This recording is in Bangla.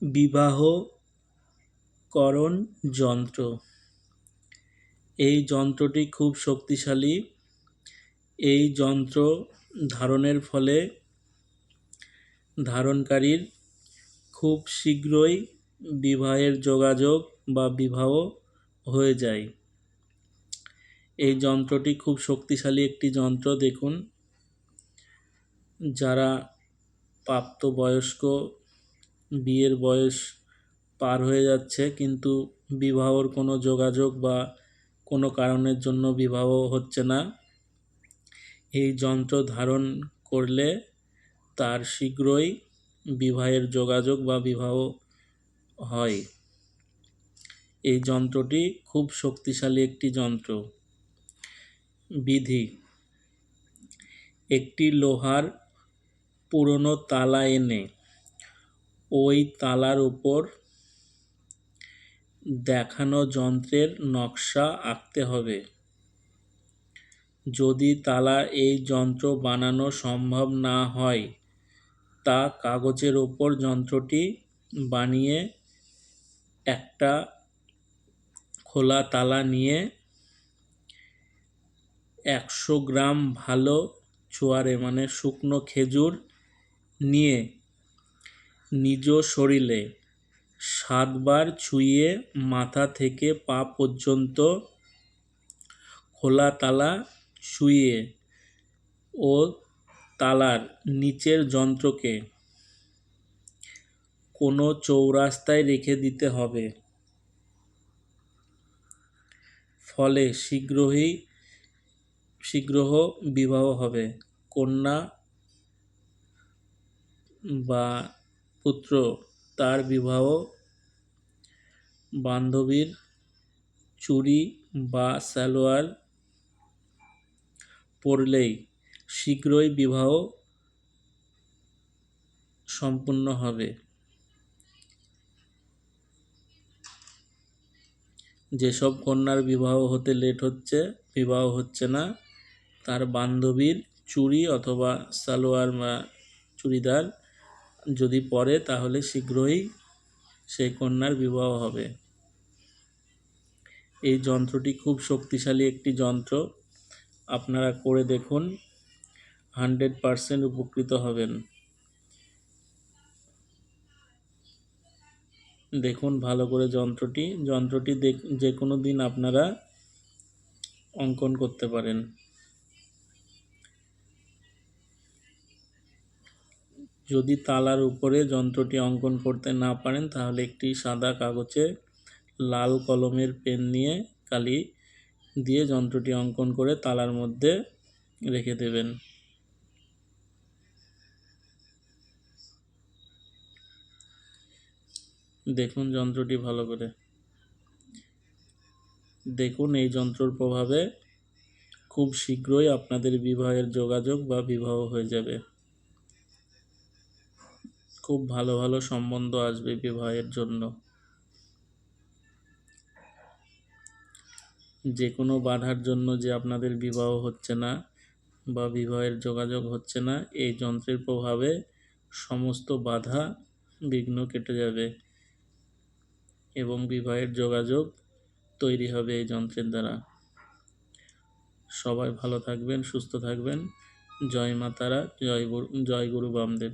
বিবাহকরণ যন্ত্র। এই যন্ত্রটি খুব শক্তিশালী। এই যন্ত্র ধারণের ফলে ধারণকারীর খুব শীঘ্রই বিবাহের যোগাযোগ বা বিবাহ হয়ে যায়। এই যন্ত্রটি খুব শক্তিশালী একটি যন্ত্র। দেখুন, যারা প্রাপ্তবয়স্ক, বিয়ের বয়স পার হয়ে যাচ্ছে কিন্তু বিবাহর কোনো যোগাযোগ বা কোনো কারণের জন্য বিবাহ হচ্ছে না, এই যন্ত্র ধারণ করলে তার শীঘ্রই বিবাহের যোগাযোগ বা বিবাহ হয়। এই যন্ত্রটি খুব শক্তিশালী একটি যন্ত্র। বিধি: একটি লোহার পুরনো তালা এনে ওই তালার উপর দেখানো যন্ত্রের নকশা আঁকতে হবে। যদি তালা এই যন্ত্র বানানো সম্ভব না হয়, তা কাগজের ওপর যন্ত্রটি বানিয়ে একটা খোলা তালা নিয়ে 100 গ্রাম ভালো চোয়ারে শুকনো খেজুর নিয়ে নিজ শরীরে 7 বার ছুঁয়ে মাথা থেকে পা পর্যন্ত খোলা তালা ছুঁয়ে ও তালার নিচের যন্ত্রকে কোনো চৌরাস্তায় রেখে দিতে হবে। ফলে শীঘ্র বিবাহ হবে। কন্যা বা পুত্র তার বিবাহ বান্ধবীর চুড়ি বা সালোয়ার পরলেই শীঘ্রই বিবাহ সম্পূর্ণ হবে। যেসব কন্যার বিবাহ হতে লেট হচ্ছে, বিবাহ হচ্ছে না, তার বান্ধবীর চুড়ি অথবা সালোয়ার বা চুড়িদার যদি পরে, তাহলে শীঘ্রই সেই কন্যার বিবাহ হবে। এই যন্ত্রটি খুব শক্তিশালী একটি যন্ত্র। আপনারা করে দেখুন, 100% উপকৃত হবেন। দেখুন ভালো করে যন্ত্রটি যে কোনো দিন আপনারা অঙ্কন করতে পারেন। যদি তালার উপরে যন্ত্রটি অঙ্কন করতে না পারেন, তাহলে একটি সাদা কাগজে লাল কলমের পেন নিয়ে কালি দিয়ে যন্ত্রটি অঙ্কন করে তালার মধ্যে রেখে দেবেন। দেখুন যন্ত্রটি ভালো করে। দেখুন এই যন্ত্রের প্রভাবে খুব শীঘ্রই আপনাদের বিবাহের যোগাযোগ বা বিবাহ হয়ে যাবে। খুব ভালো ভালো সম্বন্ধ আসবে বিবাহের জন্য। যে কোনো বাধার জন্য যে আপনাদের বিবাহ হচ্ছে না বা বিবাহের যোগাযোগ হচ্ছে না, এই যন্ত্রের প্রভাবে সমস্ত বাধা বিঘ্ন কেটে যাবে এবং বিবাহের যোগাযোগ তৈরি হবে এই যন্ত্রের দ্বারা। সবাই ভালো থাকবেন, সুস্থ থাকবেন। জয় মা তারা, জয় গুরু বামদেব।